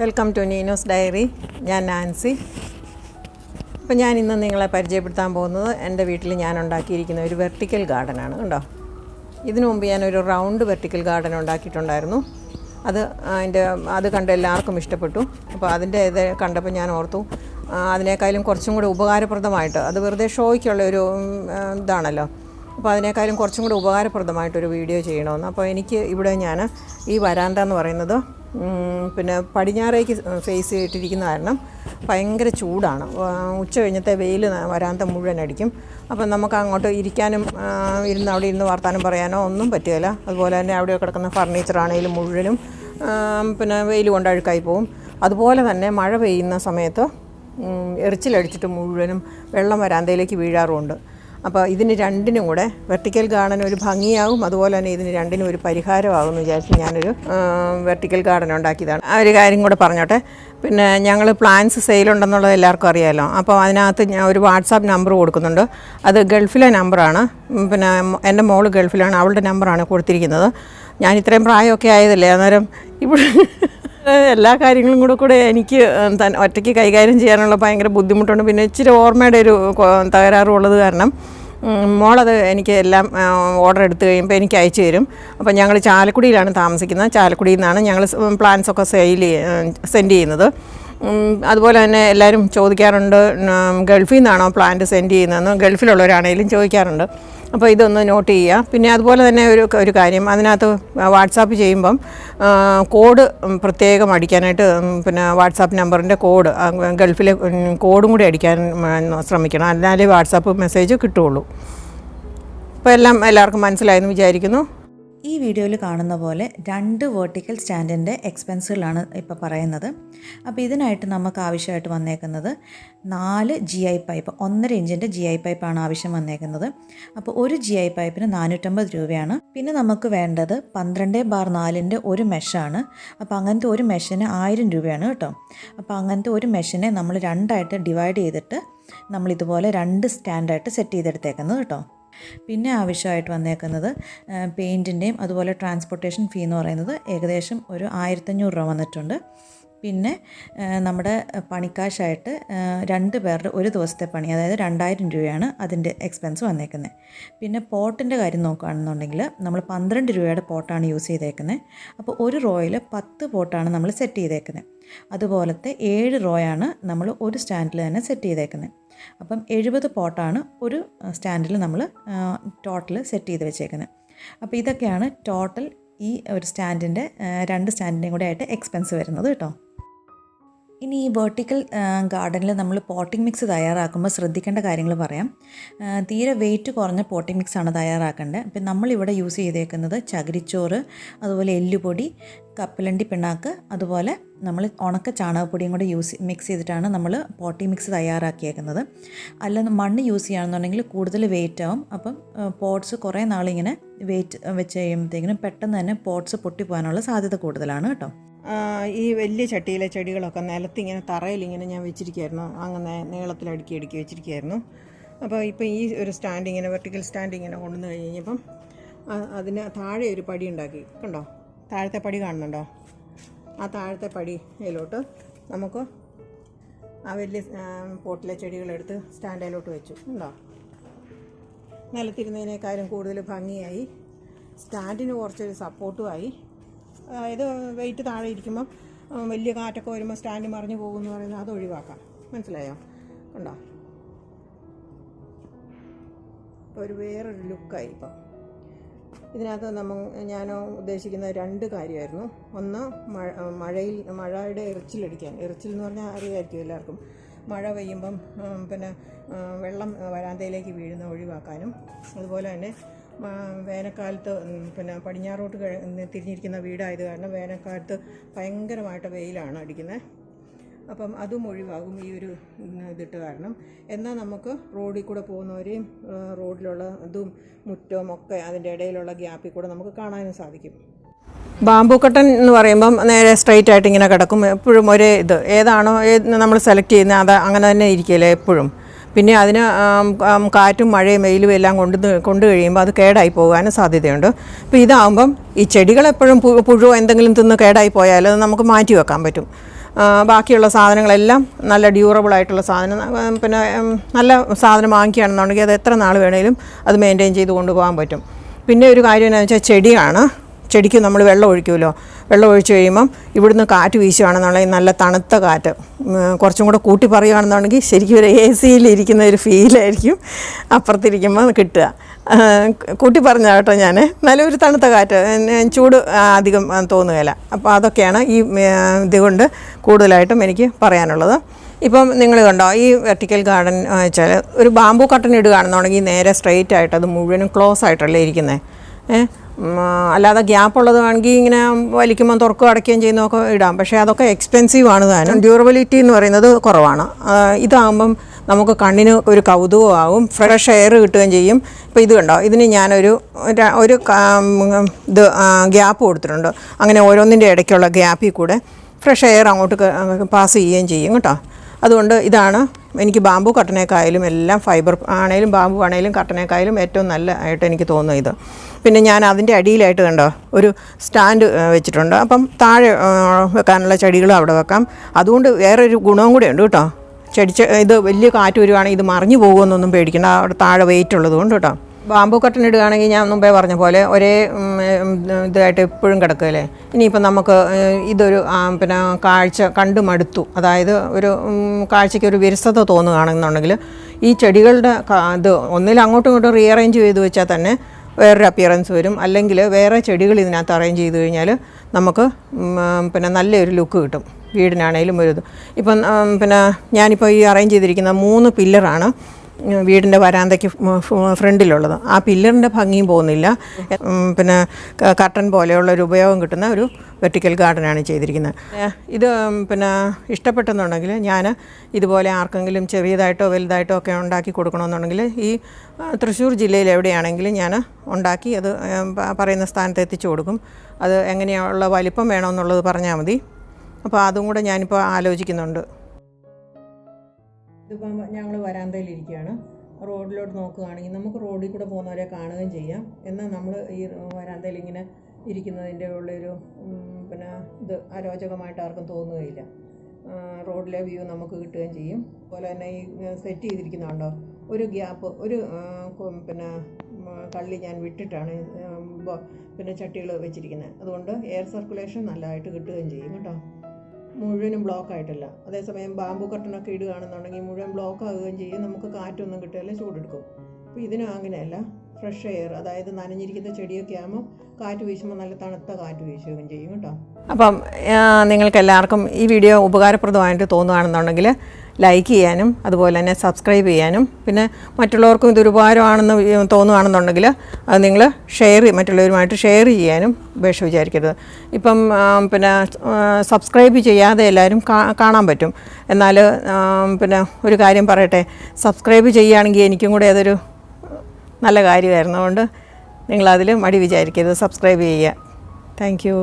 Welcome to Neeno's diary. ഞാൻ Nancy. അപ്പോൾ ഞാൻ ഇന്ന് നിങ്ങളെ പരിചയപ്പെടുത്താൻ പോകുന്നത് എൻ്റെ വീട്ടിൽ ഞാൻ ഉണ്ടാക്കിയിരിക്കുന്ന ഒരു വെർട്ടിക്കൽ ഗാർഡനാണ്. കണ്ടോ, ഇതിനു മുമ്പ് ഞാനൊരു റൗണ്ട് വെർട്ടിക്കൽ ഗാർഡൻ ഉണ്ടാക്കിയിട്ടുണ്ടായിരുന്നു. അത് കണ്ട് എല്ലാവർക്കും ഇഷ്ടപ്പെട്ടു. അപ്പോൾ അതിൻ്റെ ഇത് കണ്ടപ്പോൾ ഞാൻ ഓർത്തു അതിനേക്കാളും കുറച്ചും കൂടി ഉപകാരപ്രദമായിട്ട്, അത് വെറുതെ ഷോയ്ക്കുള്ളൊരു ഇതാണല്ലോ, അപ്പോൾ അതിനേക്കാളും കുറച്ചും കൂടി ഉപകാരപ്രദമായിട്ടൊരു വീഡിയോ ചെയ്യണമെന്ന്. അപ്പോൾ എനിക്ക് ഇവിടെ ഞാൻ ഈ വരാന്ത എന്ന് പറയുന്നത് പിന്നെ പടിഞ്ഞാറേക്ക് ഫേസ് ചെയ്തിട്ടിരിക്കുന്ന കാരണം ഭയങ്കര ചൂടാണ്. ഉച്ച കഴിഞ്ഞത്തെ വെയിൽ വരാന്ത മുഴുവൻ അടിക്കും. അപ്പം നമുക്ക് അങ്ങോട്ട് ഇരിക്കാനും അവിടെ ഇരുന്ന് വർത്താനം പറയാനോ ഒന്നും പറ്റുകയില്ല. അതുപോലെ തന്നെ അവിടെ കിടക്കുന്ന ഫർണിച്ചറാണെങ്കിലും മുഴുവനും പിന്നെ വെയിൽ കൊണ്ട് അഴുക്കായി പോവും. അതുപോലെ തന്നെ മഴ പെയ്യുന്ന സമയത്ത് എറിച്ചിലടിച്ചിട്ട് മുഴുവനും വെള്ളം വരാന്തയിലേക്ക് വീഴാറുമുണ്ട്. അപ്പോൾ ഇതിന് രണ്ടിനും കൂടെ വെർട്ടിക്കൽ ഗാർഡൻ ഒരു ഭംഗിയാകും, അതുപോലെ തന്നെ ഇതിന് രണ്ടിനും ഒരു പരിഹാരമാകുമെന്ന് വിചാരിച്ച് ഞാനൊരു വെർട്ടിക്കൽ ഗാർഡൻ ഉണ്ടാക്കിയതാണ്. ആ ഒരു കാര്യം കൂടെ പറഞ്ഞോട്ടെ. പിന്നെ ഞങ്ങൾ പ്ലാന്റ്സ് സെയിലുണ്ടെന്നുള്ളത് എല്ലാവർക്കും അറിയാമല്ലോ. അപ്പോൾ അതിനകത്ത് ഞാൻ ഒരു വാട്സാപ്പ് നമ്പർ കൊടുക്കുന്നുണ്ട്. അത് ഗൾഫിലെ നമ്പറാണ്. പിന്നെ എൻ്റെ മോള് ഗൾഫിലാണ്, അവളുടെ നമ്പറാണ് കൊടുത്തിരിക്കുന്നത്. ഞാൻ ഇത്രയും പ്രായമൊക്കെ ആയതല്ലേ, അന്നേരം ഇവിടെ എല്ലാ കാര്യങ്ങളും കൂടെ എനിക്ക് ഒറ്റയ്ക്ക് കൈകാര്യം ചെയ്യാനുള്ള ഭയങ്കര ബുദ്ധിമുട്ടുണ്ട്. പിന്നെ ഇച്ചിരി ഓർമ്മയുടെ ഒരു തകരാറുള്ളത് കാരണം മോളത് എനിക്ക് എല്ലാം ഓർഡർ എടുത്തു കഴിയുമ്പോൾ എനിക്ക് അയച്ചു തരും. അപ്പോൾ ഞങ്ങൾ ചാലക്കുടിയിലാണ് താമസിക്കുന്നത്. ചാലക്കുടിയിൽ നിന്നാണ് ഞങ്ങൾ പ്ലാൻസൊക്കെ സെൻഡ് ചെയ്യുന്നത്. അതുപോലെ തന്നെ എല്ലാവരും ചോദിക്കാറുണ്ട്, ഗൾഫിൽ നിന്നാണോ പ്ലാന്റ് സെൻഡ് ചെയ്യുന്നതെന്ന് ഗൾഫിലുള്ളവരാണെങ്കിലും ചോദിക്കാറുണ്ട്. അപ്പോൾ ഇതൊന്ന് നോട്ട് ചെയ്യുക. പിന്നെ അതുപോലെ തന്നെ ഒരു കാര്യം, അതിനകത്ത് വാട്സാപ്പ് ചെയ്യുമ്പം കോഡ് പ്രത്യേകം അടിക്കാനായിട്ട്, പിന്നെ വാട്സാപ്പ് നമ്പറിൻ്റെ കോഡ്, ഗൾഫിലെ കോഡും കൂടി അടിക്കാൻ ശ്രമിക്കണം, എന്നാലേ വാട്സാപ്പ് മെസ്സേജ് കിട്ടുകയുള്ളൂ. അപ്പോൾ എല്ലാവർക്കും മനസ്സിലായെന്ന് വിചാരിക്കുന്നു. ഈ വീഡിയോയിൽ കാണുന്ന പോലെ 2 വെർട്ടിക്കൽ സ്റ്റാൻഡിൻ്റെ എക്സ്പെൻസുകളാണ് ഇപ്പോൾ പറയുന്നത്. അപ്പോൾ ഇതിനായിട്ട് നമുക്ക് ആവശ്യമായിട്ട് വന്നേക്കുന്നത് 4 GI പൈപ്പ്, 1.5 ഇഞ്ചിൻ്റെ GI പൈപ്പാണ് ആവശ്യം വന്നേക്കുന്നത്. അപ്പോൾ ഒരു GI പൈപ്പിന് 450 രൂപയാണ്. പിന്നെ നമുക്ക് വേണ്ടത് 12x4ൻ്റെ ഒരു മെഷാണ്. അപ്പോൾ അങ്ങനത്തെ ഒരു മെഷിന് 1000 രൂപയാണ് കേട്ടോ. അപ്പോൾ അങ്ങനത്തെ ഒരു മെഷിനെ നമ്മൾ 2ആയിട്ട് ഡിവൈഡ് ചെയ്തിട്ട് നമ്മളിതുപോലെ 2 സ്റ്റാൻഡായിട്ട് സെറ്റ് ചെയ്തെടുത്തേക്കുന്നത് കേട്ടോ. പിന്നെ ആവശ്യമായിട്ട് വന്നേക്കുന്നത് പെയിൻറ്റിൻ്റെയും അതുപോലെ ട്രാൻസ്പോർട്ടേഷൻ ഫീ എന്ന് പറയുന്നത് ഏകദേശം ഒരു 1500 രൂപ വന്നിട്ടുണ്ട്. പിന്നെ നമ്മുടെ പണിക്കാശായിട്ട് 2 പേരുടെ ഒരു ദിവസത്തെ പണി, അതായത് 2000 രൂപയാണ് അതിൻ്റെ എക്സ്പെൻസ് വന്നേക്കുന്നത്. പിന്നെ പോട്ടിൻ്റെ കാര്യം നോക്കുകയാണെന്നുണ്ടെങ്കിൽ നമ്മൾ 12 രൂപയുടെ പോട്ടാണ് യൂസ് ചെയ്തേക്കുന്നത്. അപ്പോൾ ഒരു റോയിൽ 10 പോട്ടാണ് നമ്മൾ സെറ്റ് ചെയ്തേക്കുന്നത്. അതുപോലത്തെ 7 റോയാണ് നമ്മൾ ഒരു സ്റ്റാൻഡിൽ തന്നെ സെറ്റ് ചെയ്തേക്കുന്നത്. അപ്പം 70 പോട്ടാണ് ഒരു സ്റ്റാൻഡിൽ നമ്മൾ ടോട്ടൽ സെറ്റ് ചെയ്ത് വെച്ചേക്കുന്നത്. അപ്പോൾ ഇതൊക്കെയാണ് ടോട്ടൽ ഈ ഒരു സ്റ്റാൻഡിൻ്റെ 2 സ്റ്റാൻഡിൻ്റെയും കൂടെ ആയിട്ട് എക്സ്പെൻസ് വരുന്നത് കേട്ടോ. ഇനി ഈ വെർട്ടിക്കൽ ഗാർഡനിൽ നമ്മൾ പോട്ടിംഗ് മിക്സ് തയ്യാറാക്കുമ്പോൾ ശ്രദ്ധിക്കേണ്ട കാര്യങ്ങൾ പറയാം. തീരെ വെയിറ്റ് കുറഞ്ഞ പോട്ടിംഗ് മിക്സാണ് തയ്യാറാക്കേണ്ടത്. അപ്പം നമ്മളിവിടെ യൂസ് ചെയ്തേക്കുന്നത് ചകിരിച്ചോറ്, അതുപോലെ എല്ലുപൊടി, കപ്പലണ്ടി പിണ്ണാക്ക്, അതുപോലെ നമ്മൾ ഉണക്ക ചാണകപ്പൊടിയും കൂടെ മിക്സ് ചെയ്തിട്ടാണ് നമ്മൾ പോട്ടിംഗ് മിക്സ് തയ്യാറാക്കിയേക്കുന്നത്. അല്ല മണ്ണ് യൂസ് ചെയ്യുകയാണെന്നുണ്ടെങ്കിൽ കൂടുതൽ വെയിറ്റ് ആവും. അപ്പം പോട്ട്സ് കുറേ നാളിങ്ങനെ വെയിറ്റ് വെച്ച് കഴിയുമ്പോഴത്തേക്കിനും പെട്ടെന്ന് തന്നെ പോട്ട്സ് പൊട്ടിപ്പോകാനുള്ള സാധ്യത കൂടുതലാണ് കേട്ടോ. ഈ വലിയ ചട്ടിയിലെ ചെടികളൊക്കെ നിലത്തിങ്ങനെ തറയിലിങ്ങനെ ഞാൻ വെച്ചിരിക്കുകയായിരുന്നു, അങ്ങനെ നീളത്തിൽ അടുക്കി വെച്ചിരിക്കുകയായിരുന്നു. അപ്പോൾ ഇപ്പോൾ ഈ ഒരു സ്റ്റാൻഡിങ്ങനെ വെർട്ടിക്കൽ സ്റ്റാൻഡിങ്ങനെ കൊണ്ടുവന്ന് കഴിഞ്ഞപ്പം അതിന് താഴെ ഒരു പടി ഉണ്ടാക്കി. കണ്ടോ, താഴത്തെ പടി കാണുന്നുണ്ടോ? ആ താഴത്തെ പടിയിലോട്ട് നമുക്ക് ആ വലിയ പോട്ടിലെ ചെടികളെടുത്ത് സ്റ്റാൻഡിലോട്ട് വെച്ചു. ഉണ്ടോ, നിലത്തിരുന്നതിനേക്കാളും കൂടുതൽ ഭംഗിയായി, സ്റ്റാൻഡിന് കുറച്ചൊരു സപ്പോർട്ടുമായി. അതായത് വെയിറ്റ് താഴെ ഇരിക്കുമ്പം വലിയ കാറ്റൊക്കെ വരുമ്പോൾ സ്റ്റാൻഡ് മറിഞ്ഞു പോകുമെന്ന് പറയുന്നത് അത് ഒഴിവാക്കാം. മനസ്സിലായോ? ഉണ്ടോ, ഇപ്പോൾ വേറൊരു ലുക്കായി. ഇപ്പം ഇതിനകത്ത് ഞാൻ ഉദ്ദേശിക്കുന്ന 2 കാര്യമായിരുന്നു. ഒന്ന്, മഴയുടെ എറിച്ചിൽ എന്ന് പറഞ്ഞാൽ അറിയാമായിരിക്കും എല്ലാവർക്കും. മഴ പെയ്യുമ്പം പിന്നെ വെള്ളം വരാന്തയിലേക്ക് വീഴുന്ന ഒഴിവാക്കാനും, അതുപോലെ തന്നെ വേനൽക്കാലത്ത് പിന്നെ പടിഞ്ഞാറോട്ട് തിരിഞ്ഞിരിക്കുന്ന വീടായത് കാരണം വേനൽക്കാലത്ത് ഭയങ്കരമായിട്ട് വെയിലാണ് അടിക്കുന്നത്. അപ്പം അതും ഒഴിവാകും ഈ ഒരു ഇതിട്ട് കാരണം. എന്നാൽ നമുക്ക് റോഡിൽ കൂടെ പോകുന്നവരെയും റോഡിലുള്ള ഇതും മുറ്റവും ഒക്കെ അതിൻ്റെ ഇടയിലുള്ള ഗ്യാപ്പിൽ കൂടെ നമുക്ക് കാണാനും സാധിക്കും. ബാംബൂ കട്ടൻ എന്ന് പറയുമ്പം നേരെ സ്ട്രെയിറ്റ് ആയിട്ട് ഇങ്ങനെ കിടക്കും. എപ്പോഴും ഒരേ ഇത് ഏതാണോ നമ്മൾ സെലക്ട് ചെയ്യുന്നത് അത് അങ്ങനെ തന്നെ ഇരിക്കുകയില്ലേ എപ്പോഴും. പിന്നെ അതിന് കാറ്റും മഴയും വെയിലും എല്ലാം കൊണ്ട് കഴിയുമ്പോൾ അത് കേടായി പോകാനും സാധ്യതയുണ്ട്. അപ്പോൾ ഇതാകുമ്പം ഈ ചെടികളെപ്പോഴും പുഴുവോ എന്തെങ്കിലും തിന്ന് കേടായി പോയാൽ അത് നമുക്ക് മാറ്റി വെക്കാൻ പറ്റും. ബാക്കിയുള്ള സാധനങ്ങളെല്ലാം നല്ല ഡ്യൂറബിൾ ആയിട്ടുള്ള സാധനം, പിന്നെ നല്ല സാധനം വാങ്ങിക്കുകയാണെന്നുണ്ടെങ്കിൽ അത് എത്ര നാൾ വേണേലും അത് മെയിൻറ്റെയിൻ ചെയ്ത് കൊണ്ടുപോകാൻ പറ്റും. പിന്നെ ഒരു കാര്യം എന്താണെന്ന് വെച്ചാൽ ചെടിയാണ്. ചെടിക്ക് നമ്മൾ വെള്ളം ഒഴിക്കുമല്ലോ, വെള്ളം ഒഴിച്ച് കഴിയുമ്പം ഇവിടുന്ന് കാറ്റ് വീശുകയാണെന്നുണ്ടെങ്കിൽ നല്ല തണുത്ത കാറ്റ്, കുറച്ചും കൂടെ കൂട്ടി പറയുകയാണെന്നുണ്ടെങ്കിൽ ശരിക്കും ഒരു AC-യിലിരിക്കുന്ന ഒരു ഫീലായിരിക്കും അപ്പുറത്തിരിക്കുമ്പോൾ കിട്ടുക. കൂട്ടി പറഞ്ഞാൽ കേട്ടോ ഞാൻ, നല്ലൊരു തണുത്ത കാറ്റ്, ചൂട് അധികം തോന്നുകയില്ല. അപ്പോൾ അതൊക്കെയാണ് ഈ ഇതുകൊണ്ട് കൂടുതലായിട്ടും എനിക്ക് പറയാനുള്ളത്. ഇപ്പം നിങ്ങൾ കണ്ടോ, ഈ വെർട്ടിക്കൽ ഗാർഡൻ വെച്ചാൽ ഒരു ബാമ്പു കട്ടൻ ഇടുകയാണെന്നുണ്ടെങ്കിൽ നേരെ സ്ട്രെയിറ്റ് ആയിട്ട് അത് മുഴുവനും ക്ലോസ് ആയിട്ടല്ലേ ഇരിക്കുന്നത്. അല്ലാതെ ഗ്യാപ്പ് ഉള്ളതാണെങ്കിൽ ഇങ്ങനെ വലിക്കുമ്പോൾ തുറക്കുകയും അടയ്ക്കുകയും ചെയ്യുന്നതൊക്കെ ഇടാം. പക്ഷേ അതൊക്കെ എക്സ്പെൻസീവാണ് താനും. ഡ്യൂറബിലിറ്റി എന്ന് പറയുന്നത് കുറവാണ്. ഇതാകുമ്പം നമുക്ക് കണ്ണിന് ഒരു കൗതുകമാകും, ഫ്രഷ് എയർ കിട്ടുകയും ചെയ്യും. ഇപ്പോൾ ഇത് കണ്ടോ, ഇതിന് ഞാനൊരു ഇത് ഗ്യാപ്പ് കൊടുത്തിട്ടുണ്ട്. അങ്ങനെ ഓരോന്നിൻ്റെ ഇടയ്ക്കുള്ള ഗ്യാപ്പിൽ കൂടെ ഫ്രഷ് എയർ അങ്ങോട്ട് പാസ് ചെയ്യുകയും ചെയ്യും കേട്ടോ. അതുകൊണ്ട് ഇതാണ് എനിക്ക് ബാമ്പു കട്ടനേക്കായാലും എല്ലാം ഫൈബർ ആണേലും ബാമ്പു ആണേലും കട്ടനേക്കായാലും ഏറ്റവും നല്ല ആയിട്ട് എനിക്ക് തോന്നുന്നു ഇത്. പിന്നെ ഞാൻ അതിൻ്റെ അടിയിലായിട്ട് കണ്ടോ ഒരു സ്റ്റാൻഡ് വെച്ചിട്ടുണ്ട്. അപ്പം താഴെ വെക്കാനുള്ള ചെടികളും അവിടെ വെക്കാം. അതുകൊണ്ട് വേറൊരു ഗുണവും കൂടെ ഉണ്ട് കേട്ടോ. ഇത് വലിയ കാറ്റ് വരുവാണെങ്കിൽ ഇത് മറിഞ്ഞു പോകുമെന്നൊന്നും പേടിക്കണ്ട, അവിടെ താഴെ വെയിറ്റ് ഉള്ളത് കൊണ്ട് കേട്ടോ. ബാമ്പു കട്ടൻ ഇടുകയാണെങ്കിൽ ഞാൻ മുമ്പേ പറഞ്ഞ പോലെ ഒരേ ഇതായിട്ട് എപ്പോഴും കിടക്കുകയല്ലേ. ഇനിയിപ്പം നമുക്ക് ഇതൊരു പിന്നെ കാഴ്ച കണ്ടു മടുത്തു, അതായത് ഒരു കാഴ്ചയ്ക്ക് ഒരു വിരസത തോന്നുകയാണെന്നുണ്ടെങ്കിൽ ഈ ചെടികളുടെ ഇത് ഒന്നിൽ അങ്ങോട്ടും ഇങ്ങോട്ടും റീഅറേഞ്ച് ചെയ്ത് വെച്ചാൽ തന്നെ വേറൊരു അപ്പിയറൻസ് വരും. അല്ലെങ്കിൽ വേറെ ചെടികൾ ഇതിനകത്ത് അറേഞ്ച് ചെയ്ത് കഴിഞ്ഞാൽ നമുക്ക് പിന്നെ നല്ലൊരു ലുക്ക് കിട്ടും വീടിനാണേലും ഒരു ഇത്. ഇപ്പം പിന്നെ ഞാനിപ്പോൾ ഈ അറേഞ്ച് ചെയ്തിരിക്കുന്ന 3 പില്ലറാണ് വീടിൻ്റെ വരാന്തയ്ക്ക് ഫ്രണ്ടിലുള്ളത്. ആ പില്ലറിൻ്റെ ഭംഗിയും പോകുന്നില്ല. പിന്നെ കർട്ടൻ പോലെയുള്ള ഒരു ഉപയോഗം കിട്ടുന്ന ഒരു വെർട്ടിക്കൽ ഗാർഡനാണ് ചെയ്തിരിക്കുന്നത്. ഇത് പിന്നെ ഇഷ്ടപ്പെട്ടെന്നുണ്ടെങ്കിൽ ഞാൻ ഇതുപോലെ ആർക്കെങ്കിലും ചെറിയതായിട്ടോ വലുതായിട്ടോ ഒക്കെ ഉണ്ടാക്കി കൊടുക്കണമെന്നുണ്ടെങ്കിൽ ഈ തൃശ്ശൂർ ജില്ലയിൽ എവിടെയാണെങ്കിലും ഞാൻ ഉണ്ടാക്കി അത് പറയുന്ന സ്ഥാനത്ത് എത്തിച്ചു കൊടുക്കും. അത് എങ്ങനെയുള്ള വലിപ്പം വേണമെന്നുള്ളത് പറഞ്ഞാൽ മതി. അപ്പോൾ അതും കൂടെ ഞാനിപ്പോൾ ആലോചിക്കുന്നുണ്ട്. ഇതിപ്പം ഞങ്ങൾ വരാന്തയിലിരിക്കുകയാണ്. റോഡിലോട്ട് നോക്കുകയാണെങ്കിൽ നമുക്ക് റോഡിൽ കൂടെ പോകുന്നവരെ കാണുകയും ചെയ്യാം. എന്നാൽ നമ്മൾ ഈ വരാന്തയിൽ ഇങ്ങനെ ഇരിക്കുന്നതിൻ്റെ ഉള്ളൊരു പിന്നെ ഇത് അരോചകമായിട്ട് ആർക്കും തോന്നുകയില്ല. റോഡിലെ വ്യൂ നമുക്ക് കിട്ടുകയും ചെയ്യും. അതുപോലെ തന്നെ ഈ സെറ്റ് ചെയ്തിരിക്കുന്നതുണ്ടോ ഒരു ഗ്യാപ്പ്, ഒരു പിന്നെ കള്ളി ഞാൻ വിട്ടിട്ടാണ് പിന്നെ ചട്ടികൾ വെച്ചിരിക്കുന്നത്. അതുകൊണ്ട് എയർ സർക്കുലേഷൻ നല്ലതായിട്ട് കിട്ടുകയും ചെയ്യും കേട്ടോ. മുഴുവനും ബ്ലോക്കായിട്ടില്ല. അതേസമയം ബാമ്പു കട്ടനൊക്കെ ഇടുകയാണെന്നുണ്ടെങ്കിൽ മുഴുവൻ ബ്ലോക്ക് ആകുകയും ചെയ്യും, നമുക്ക് കാറ്റൊന്നും കിട്ടുകയില്ല, ചൂടെടുക്കും. അപ്പോൾ ഇതിനും അങ്ങനെയല്ല, ഫ്രഷ് എയർ, അതായത് നനഞ്ഞിരിക്കുന്ന ചെടിയൊക്കെ ആകുമ്പോൾ കാറ്റ് വീശുമ്പോൾ നല്ല തണുത്ത കാറ്റ് വീശുകയും ചെയ്യും കേട്ടോ. അപ്പം നിങ്ങൾക്കെല്ലാവർക്കും ഈ വീഡിയോ ഉപകാരപ്രദമായിട്ട് തോന്നുകയാണെന്നുണ്ടെങ്കിൽ ലൈക്ക് ചെയ്യാനും അതുപോലെ തന്നെ സബ്സ്ക്രൈബ് ചെയ്യാനും പിന്നെ മറ്റുള്ളവർക്കും ഇതൊരു ഉപകാരമാണെന്ന് തോന്നുകയാണെന്നുണ്ടെങ്കിൽ അത് നിങ്ങൾ മറ്റുള്ളവരുമായിട്ട് ഷെയർ ചെയ്യാനും ഉപേക്ഷ വിചാരിക്കരുത്. ഇപ്പം പിന്നെ സബ്സ്ക്രൈബ് ചെയ്യാതെ എല്ലാവരും കാണാൻ പറ്റും. എന്നാൽ പിന്നെ ഒരു കാര്യം പറയട്ടെ, സബ്സ്ക്രൈബ് ചെയ്യുകയാണെങ്കിൽ എനിക്കും കൂടെ അതൊരു നല്ല കാര്യമായിരുന്നു. അതുകൊണ്ട് നിങ്ങളതിൽ മടി വിചാരിക്കരുത്, സബ്സ്ക്രൈബ് ചെയ്യുക. Thank you.